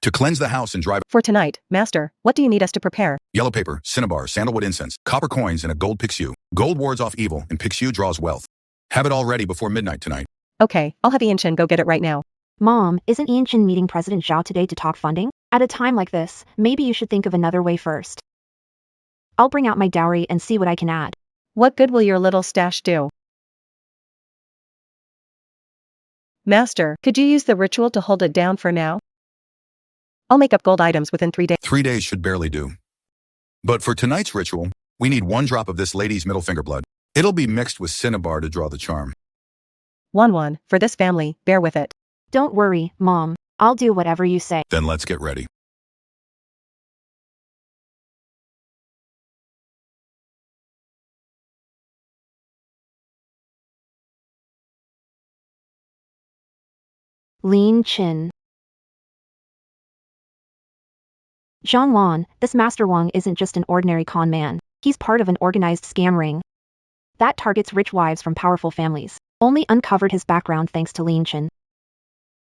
To cleanse the house and drive For tonight, Master, what do you need us to prepare? yellow paper, cinnabar, sandalwood incense, copper coins, and a gold pixie. Gold wards off evil, and pixie draws wealth. Have it all ready before midnight tonight. Okay, I'll have Ian-chan go get it right now. Mom, isn't Ian Chin meeting President Zhao today to talk funding? At a time like this, maybe you should think of another way first. I'll bring out my dowry and see what I can add. What good will your little stash do? Master, could you use the ritual to hold it down for now? I'll make up gold items within 3 days. 3 days should barely do. But for tonight's ritual, we need 1 drop of this lady's middle finger blood. It'll be mixed with cinnabar to draw the charm. 1 for this family, bear with it. Don't worry, Mom. I'll do whatever you say. Then let's get ready. Lean Chin. Zhang Wan, this Master Wang isn't just an ordinary con man. He's part of an organized scam ring that targets rich wives from powerful families. Only uncovered his background thanks to Lean Chin.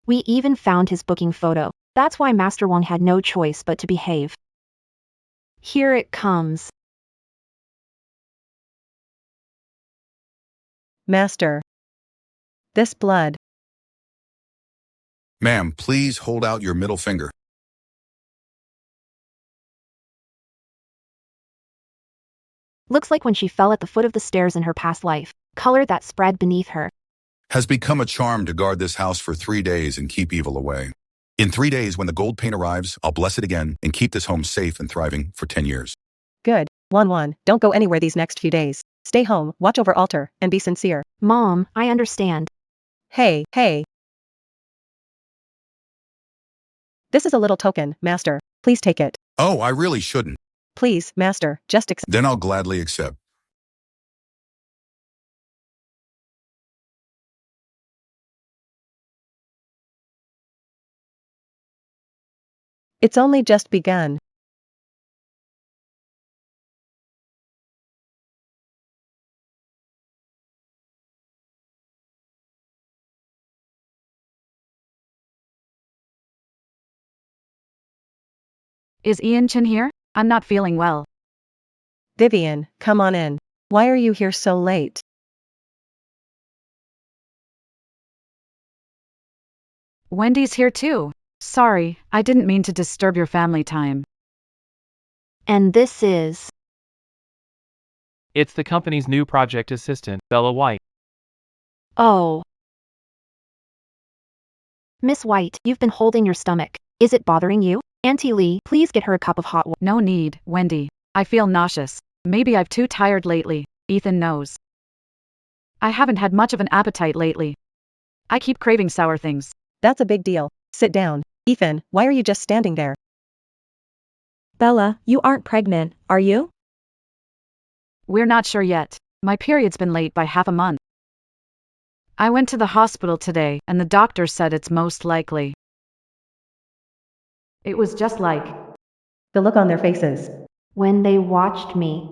We even found his booking photo. That's why Master Wang had no choice but to behave. Here it comes. Master. This blood. Ma'am, please hold out your middle finger. Looks like when she fell at the foot of the stairs in her past life, color that spread beneath her. Has become a charm to guard this house for 3 days and keep evil away. In 3 days, when the gold paint arrives, I'll bless it again and keep this home safe and thriving for 10 years. Good. 1 Don't go anywhere these next few days. Stay home, watch over altar, and be sincere. Mom, I understand. Hey. This is a little token, Master. Please take it. Oh, I really shouldn't. Please, Master, just accept. Then I'll gladly accept. It's only just begun. Is Ian Chin here? I'm not feeling well. Vivian, come on in. Why are you here so late? Wendy's here too. Sorry, I didn't mean to disturb your family time. And this is... It's the company's new project assistant, Bella White. Oh. Miss White, you've been holding your stomach. Is it bothering you? Auntie Lee, please get her a cup of hot water. No need, Wendy. I feel nauseous. Maybe I've too tired lately. Ethan knows. I haven't had much of an appetite lately. I keep craving sour things. That's a big deal. Sit down. Ethan, why are you just standing there? Bella, you aren't pregnant, are you? We're not sure yet. My period's been late by half a month. I went to the hospital today, and the doctor said it's most likely. It was just like The look on their faces. when they watched me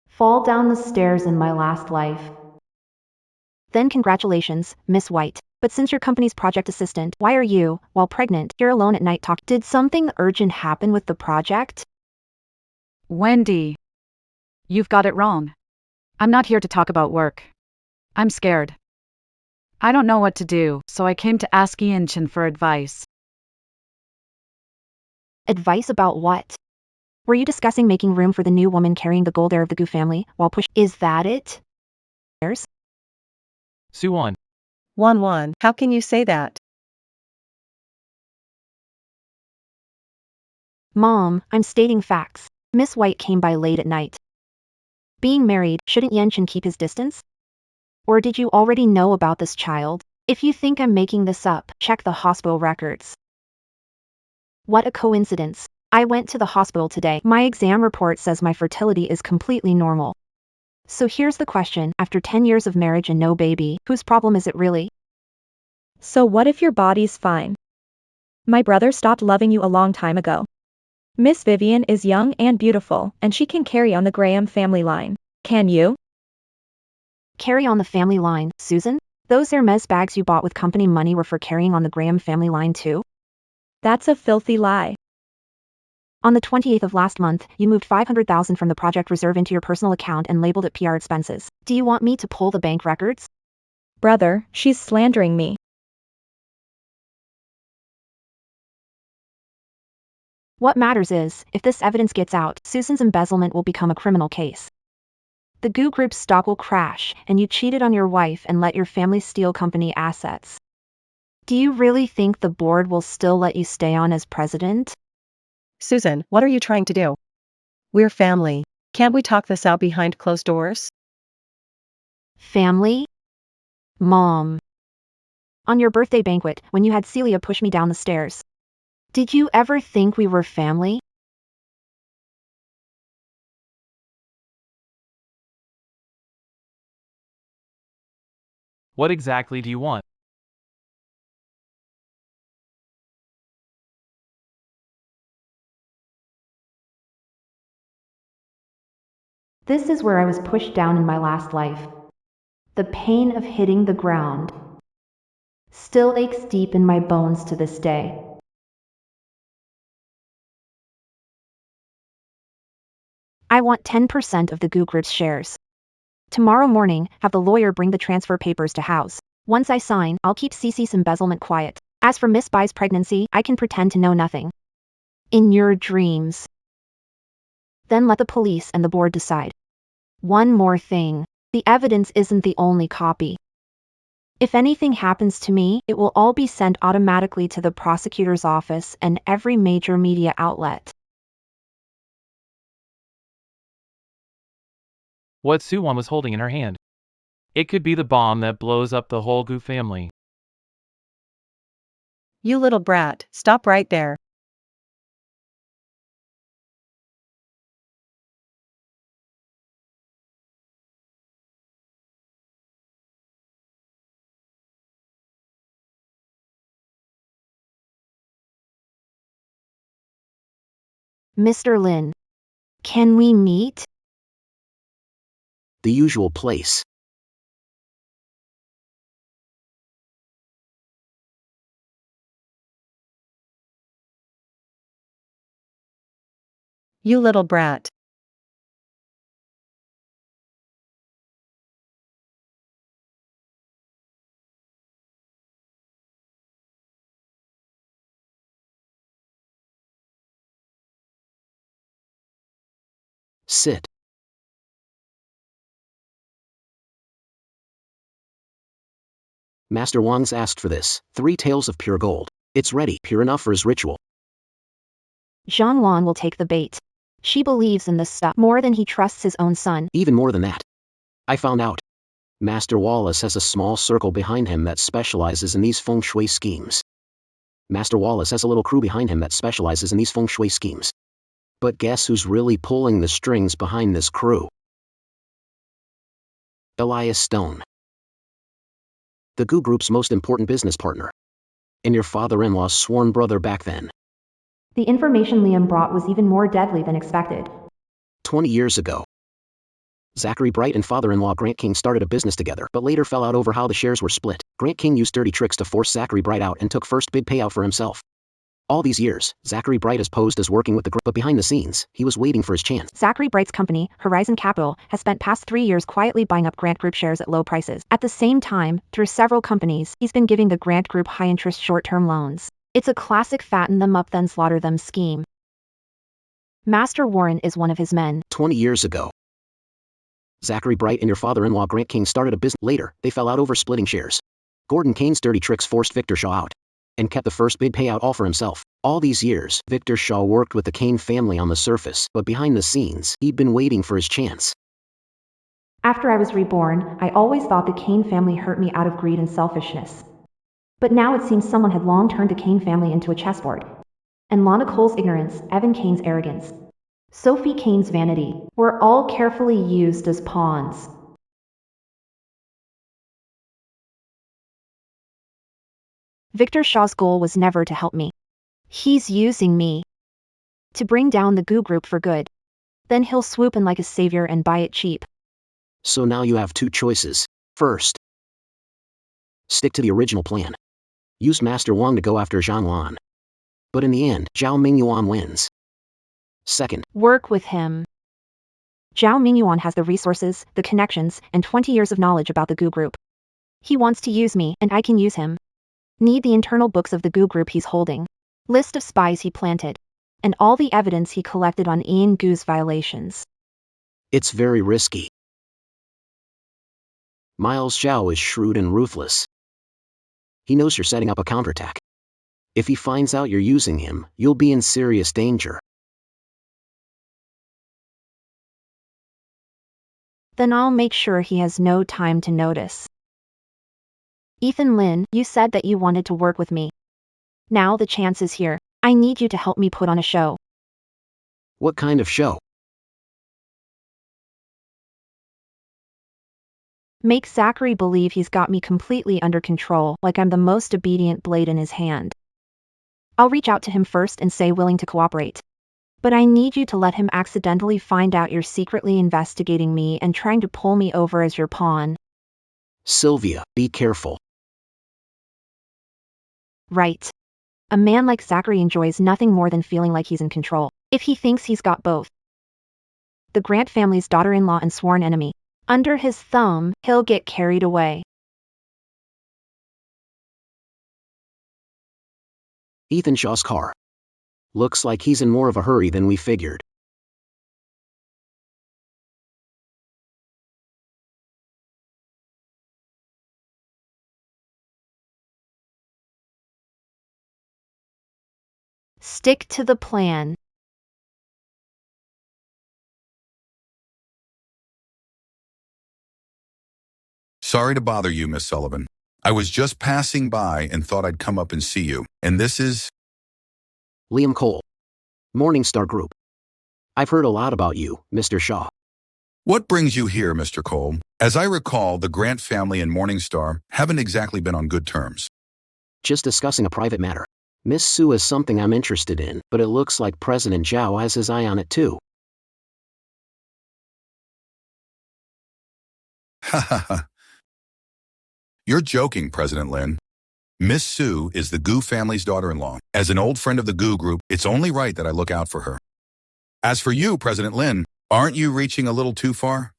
fall down the stairs in my last life. Then congratulations, Miss White. But since your company's project assistant, why are you, while pregnant, here alone at night talking? Did something urgent happen with the project? Wendy. You've got it wrong. I'm not here to talk about work. I'm scared. I don't know what to do, so I came to ask Ian Chin for advice. Advice about what? Were you discussing making room for the new woman carrying the gold heir of the Gu family, while push? Is that it? Suwon. 1 How can you say that? Mom, I'm stating facts. Miss White came by late at night. Being married, shouldn't Yenchen keep his distance? Or did you already know about this child? If you think I'm making this up, check the hospital records. What a coincidence. I went to the hospital today. My exam report says my fertility is completely normal. So here's the question, after 10 years of marriage and no baby, whose problem is it really? So what if your body's fine? My brother stopped loving you a long time ago. Miss Vivian is young and beautiful, and she can carry on the Graham family line. Can you? Carry on the family line, Susan? Those Hermes bags you bought with company money were for carrying on the Graham family line too? That's a filthy lie. On the 28th of last month, you moved $500,000 from the project reserve into your personal account and labeled it PR expenses. Do you want me to pull the bank records? Brother, she's slandering me. What matters is, if this evidence gets out, Susan's embezzlement will become a criminal case. The Goo Group's stock will crash, and you cheated on your wife and let your family steal company assets. Do you really think the board will still let you stay on as president? Susan, what are you trying to do? We're family. Can't we talk this out behind closed doors? Family? Mom. On your birthday banquet, when you had Celia push me down the stairs. Did you ever think we were family? What exactly do you want? This is where I was pushed down in my last life. The pain of hitting the ground still aches deep in my bones to this day. I want 10% of the Goo Group's shares. Tomorrow morning, have the lawyer bring the transfer papers to house. Once I sign, I'll keep Cece's embezzlement quiet. As for Miss Bai's pregnancy, I can pretend to know nothing. In your dreams. Then let the police and the board decide. One more thing. The evidence isn't the only copy. If anything happens to me, it will all be sent automatically to the prosecutor's office and every major media outlet. What Suwon was holding in her hand. It could be the bomb that blows up the whole Gu family. You little brat, stop right there. Mr. Lin, can we meet? The usual place. You little brat. Sit. Master Wang's asked for this. 3 taels of pure gold. It's ready, pure enough for his ritual. Zhang Wan will take the bait. She believes in this stuff more than he trusts his own son. Even more than that. I found out. Master Wallace has a small circle behind him that specializes in these feng shui schemes. Master Wallace has a little crew behind him that specializes in these feng shui schemes. But guess who's really pulling the strings behind this crew? Elias Stone. The Goo Group's most important business partner. And your father-in-law's sworn brother back then. The information Liam brought was even more deadly than expected. 20 years ago. Zachary Bright and father-in-law Grant King started a business together, but later fell out over how the shares were split. Grant King used dirty tricks to force Zachary Bright out and took first big payout for himself. All these years, Zachary Bright has posed as working with the group, but behind the scenes, he was waiting for his chance. Zachary Bright's company, Horizon Capital, has spent past 3 years quietly buying up Grant Group shares at low prices. At the same time, through several companies, he's been giving the Grant Group high-interest short-term loans. It's a classic fatten them up then slaughter them scheme. Master Warren is one of his men. 20 years ago. Zachary Bright and your father-in-law Grant King started a business. Later, they fell out over splitting shares. Gordon Kane's dirty tricks forced Victor Shaw out. And kept the first big payout all for himself. All these years, Victor Shaw worked with the Kane family on the surface, but behind the scenes, he'd been waiting for his chance. After I was reborn, I always thought the Kane family hurt me out of greed and selfishness. But now it seems someone had long turned the Kane family into a chessboard. And Lana Cole's ignorance, Evan Kane's arrogance, Sophie Kane's vanity, were all carefully used as pawns. Victor Shaw's goal was never to help me. He's using me to bring down the Goo Group for good. Then he'll swoop in like a savior and buy it cheap. So now you have two choices. First, stick to the original plan. Use Master Wang to go after Zhang Lan. But in the end, Zhao Mingyuan wins. Second, Work with him. Zhao Mingyuan has the resources, the connections, and 20 years of knowledge about the Goo Group. He wants to use me, and I can use him. Need the internal books of the Goo Group he's holding. List of spies he planted. And all the evidence he collected on Ian Goo's violations. it's very risky. Miles Zhao is shrewd and ruthless. He knows you're setting up a counterattack. If he finds out you're using him, you'll be in serious danger. Then I'll make sure he has no time to notice. Ethan Lin, you said that you wanted to work with me. Now the chance is here. I need you to help me put on a show. What kind of show? Make Zachary believe he's got me completely under control, like I'm the most obedient blade in his hand. I'll reach out to him first and say willing to cooperate. But I need you to let him accidentally find out you're secretly investigating me and trying to pull me over as your pawn. Sylvia, be careful. Right. A man like Zachary enjoys nothing more than feeling like he's in control, if he thinks he's got both. The Grant family's daughter-in-law and sworn enemy. Under his thumb, he'll get carried away. Ethan Shaw's car. Looks like he's in more of a hurry than we figured. Stick to the plan. Sorry to bother you, Miss Sullivan. I was just passing by and thought I'd come up and see you. And this is... Liam Cole. Morningstar Group. I've heard a lot about you, Mr. Shaw. What brings you here, Mr. Cole? As I recall, the Grant family and Morningstar haven't exactly been on good terms. Just discussing a private matter. Miss Sue is something I'm interested in, but it looks like President Zhao has his eye on it too. Ha ha ha. You're joking, President Lin. Miss Sue is the Gu family's daughter-in-law. As an old friend of the Gu group, it's only right that I look out for her. As for you, President Lin, aren't you reaching a little too far?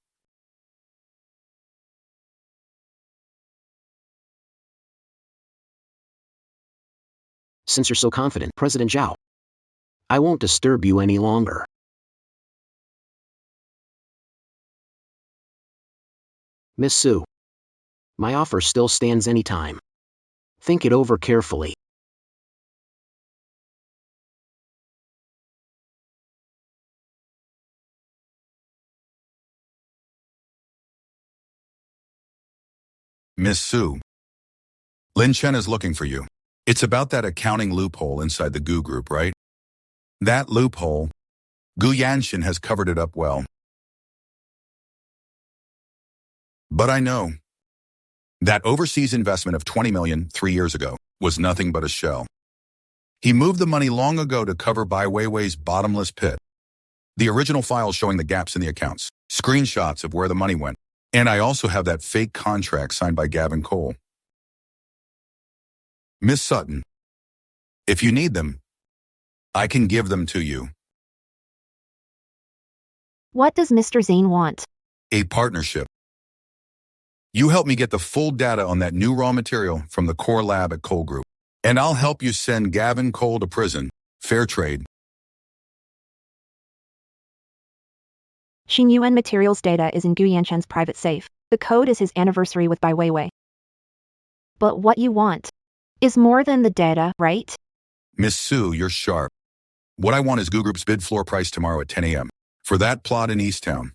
Since you're so confident, President Zhao, I won't disturb you any longer. Miss Sue, my offer still stands anytime. Think it over carefully. Miss Sue, Lin Chen is looking for you. It's about that accounting loophole inside the Gu group, right? That loophole, Gu Yanshin has covered it up well. But I know that overseas investment of $20 million 3 years ago was nothing but a shell. He moved the money long ago to cover Bai Weiwei's bottomless pit. The original files showing the gaps in the accounts, screenshots of where the money went, and I also have that fake contract signed by Gavin Cole. Miss Sutton, if you need them, I can give them to you. What does Mr. Zane want? A partnership. You help me get the full data on that new raw material from the core lab at Cole Group, and I'll help you send Gavin Cole to prison. Fair trade. Xing Yuan Materials data is in Gu Yanshen's private safe. The code is his anniversary with Bai Weiwei. But what you want is more than the data, right? Miss Sue, you're sharp. What I want is Gu Group's bid floor price tomorrow at 10 a.m. for that plot in Easttown.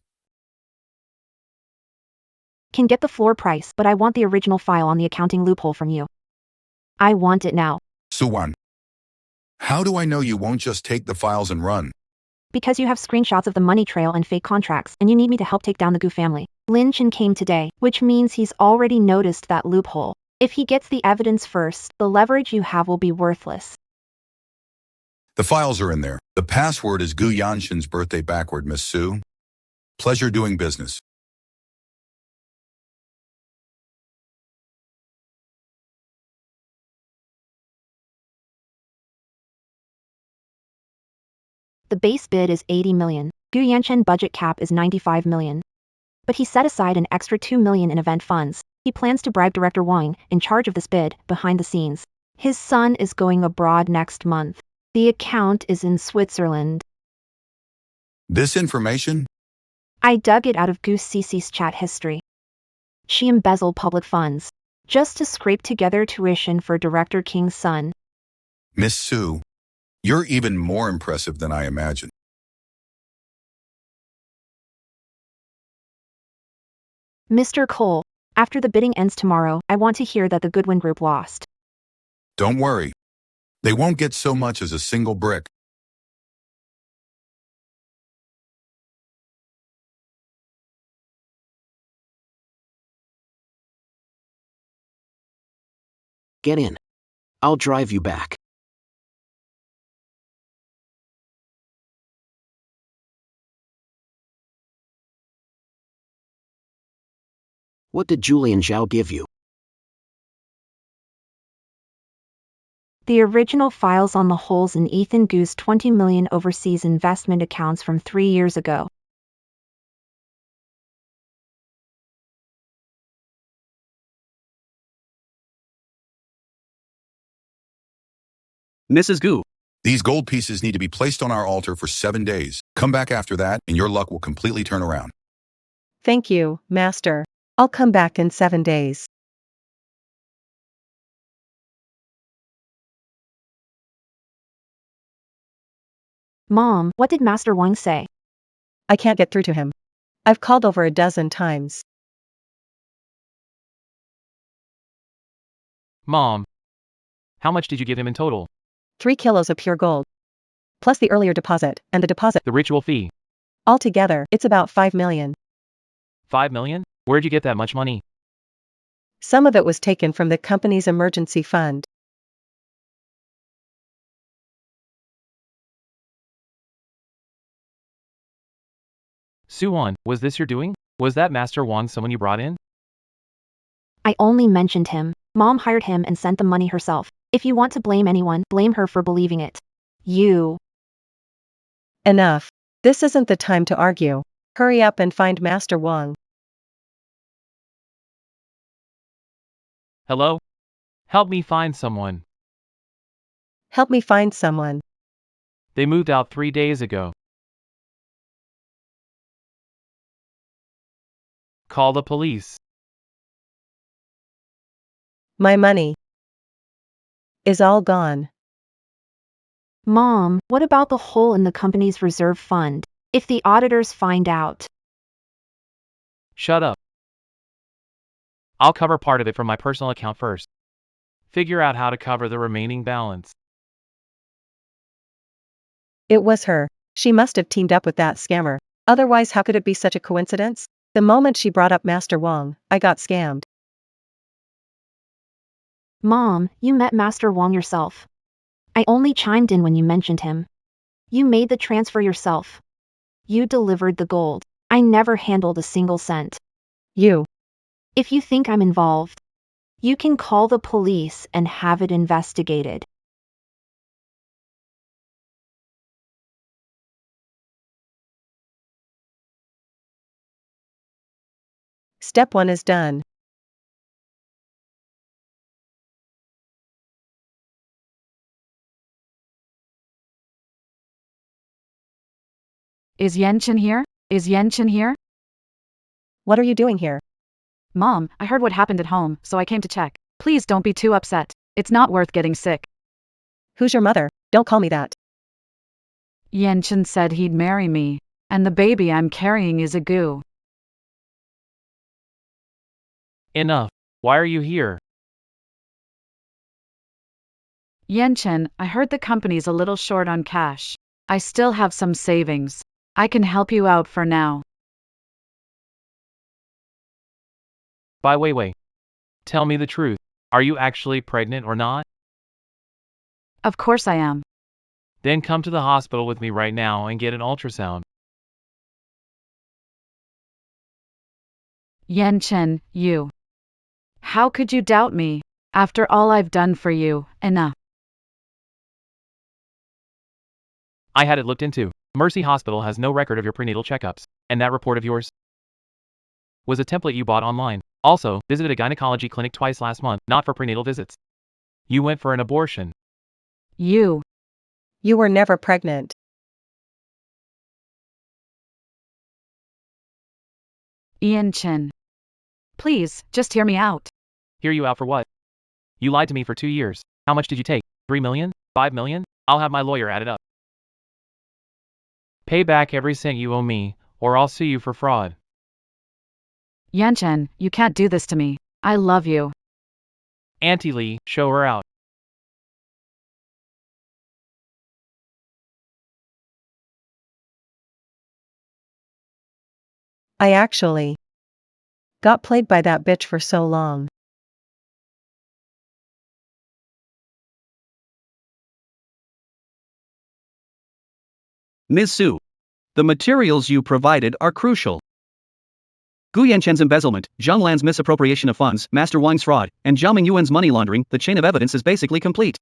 Can get the floor price, but I want the original file on the accounting loophole from you. I want it now. Suwan, how do I know you won't just take the files and run? Because you have screenshots of the money trail and fake contracts, and you need me to help take down the Gu family. Lin Chen came today, which means he's already noticed that loophole. If he gets the evidence first, the leverage you have will be worthless. The files are in there. The password is Gu Yanshin's birthday backward, Miss Su. Pleasure doing business. The base bid is 80 million. Gu Yanchen budget cap is 95 million. But he set aside an extra 2 million in event funds. He plans to bribe Director Wang, in charge of this bid, behind the scenes. His son is going abroad next month. The account is in Switzerland. This information? I dug it out of Gu Cici's chat history. She embezzled public funds, just to scrape together tuition for Director King's son. Miss Su, you're even more impressive than I imagined. Mr. Cole, after the bidding ends tomorrow, I want to hear that the Goodwin Group lost. Don't worry. They won't get so much as a single brick. Get in. I'll drive you back. What did Julian Zhao give you? The original files on the holes in Ethan Gu's 20 million overseas investment accounts from 3 years ago. Mrs. Gu. These gold pieces need to be placed on our altar for 7 days. Come back after that, and your luck will completely turn around. Thank you, Master. I'll come back in 7 days. Mom, what did Master Wang say? I can't get through to him. I've called over a dozen times. Mom, how much did you give him in total? 3 kilos of pure gold. Plus the earlier deposit, and the deposit. The ritual fee. Altogether, it's about 5 million. 5 million? Where'd you get that much money? Some of it was taken from the company's emergency fund. Suwan, was this your doing? Was that Master Wang someone you brought in? I only mentioned him. Mom hired him and sent the money herself. If you want to blame anyone, blame her for believing it. You. Enough. This isn't the time to argue. Hurry up and find Master Wang. Hello? Help me find someone. Help me find someone. They moved out 3 days ago. Call the police. My money is all gone. Mom, what about the hole in the company's reserve fund? If the auditors find out. Shut up. I'll cover part of it from my personal account first. Figure out how to cover the remaining balance. It was her. She must have teamed up with that scammer. Otherwise, how could it be such a coincidence? The moment she brought up Master Wang, I got scammed. Mom, you met Master Wang yourself. I only chimed in when you mentioned him. You made the transfer yourself. You delivered the gold. I never handled a single cent. You. If you think I'm involved, you can call the police and have it investigated. Step 1 is done. Is Yenchen here? Is Yenchen here? What are you doing here? Mom, I heard what happened at home, so I came to check. Please don't be too upset. It's not worth getting sick. Who's your mother? Don't call me that. Yenchen said he'd marry me. And the baby I'm carrying is a Gu. Enough. Why are you here? Yen-Chen, I heard the company's a little short on cash. I still have some savings. I can help you out for now. By Wei. Tell me the truth. Are you actually pregnant or not? Of course I am. Then come to the hospital with me right now and get an ultrasound. Yen-Chen, you. How could you doubt me? After all I've done for you, enough. I had it looked into. Mercy Hospital has no record of your prenatal checkups. And that report of yours was a template you bought online. Also, visited a gynecology clinic twice last month, not for prenatal visits. You went for an abortion. You. You were never pregnant. Yen-Chen. Please, just hear me out. Hear you out for what? You lied to me for 2 years. How much did you take? 3 million? 5 million? I'll have my lawyer add it up. Pay back every cent you owe me, or I'll sue you for fraud. Yen-Chen, you can't do this to me. I love you. Auntie Lee, show her out. I actually got played by that bitch for so long. Ms. Su, the materials you provided are crucial. Gu Yanchen's embezzlement, Zhang Lan's misappropriation of funds, Master Wang's fraud, and Zhao Mingyuan's money laundering, the chain of evidence is basically complete.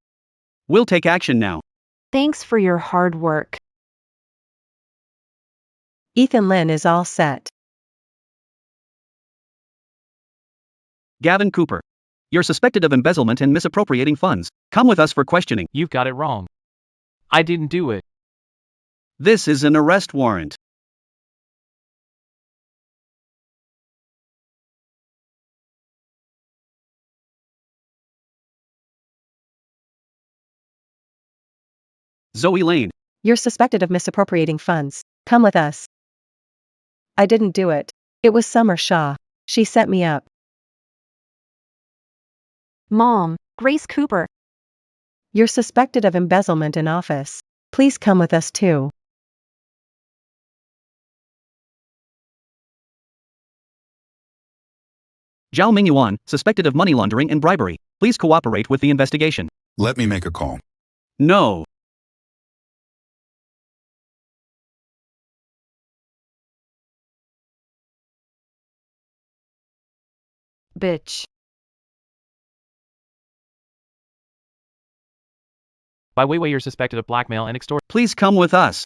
We'll take action now. Thanks for your hard work. Ethan Lin is all set. Gavin Cooper. You're suspected of embezzlement and misappropriating funds. Come with us for questioning. You've got it wrong. I didn't do it. This is an arrest warrant. Zoe Lane. You're suspected of misappropriating funds. Come with us. I didn't do it. It was Summer Shaw. She set me up. Mom, Grace Cooper. You're suspected of embezzlement in office. Please come with us too. Zhao Mingyuan, suspected of money laundering and bribery. Please cooperate with the investigation. Let me make a call. No. Bitch. By Wei, you're suspected of blackmail and extortion. Please come with us.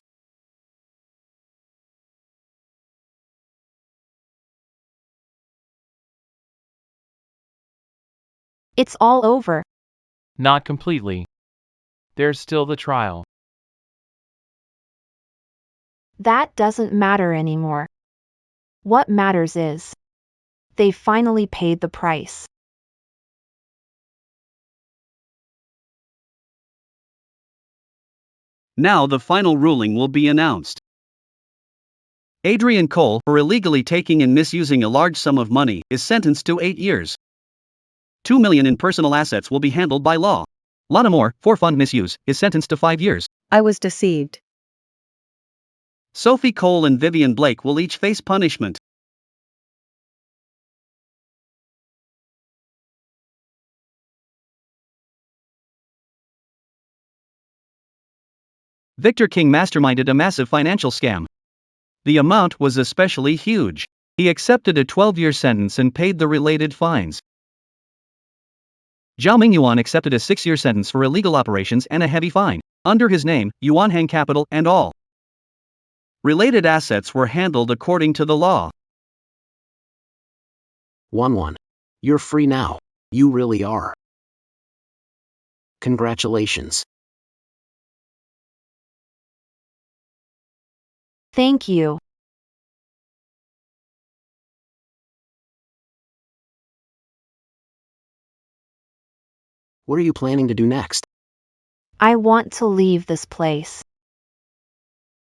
It's all over. Not completely. There's still the trial. That doesn't matter anymore. What matters is they finally paid the price. Now the final ruling will be announced. Adrian Cole, for illegally taking and misusing a large sum of money, is sentenced to 8 years. 2 million in personal assets will be handled by law. Lana Moore, for fund misuse, is sentenced to 5 years. I was deceived. Sophie Cole and Vivian Blake will each face punishment. Victor King masterminded a massive financial scam. The amount was especially huge. He accepted a 12-year sentence and paid the related fines. Zhao Mingyuan accepted a 6-year sentence for illegal operations and a heavy fine, under his name, Yuan Hang Capital and all. Related assets were handled according to the law. 1-1. You're free now. You really are. Congratulations. Thank you. What are you planning to do next? I want to leave this place.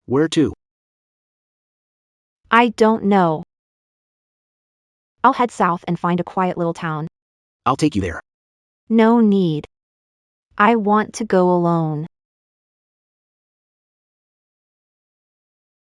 Where to? I don't know. I'll head south and find a quiet little town. I'll take you there. No need. I want to go alone.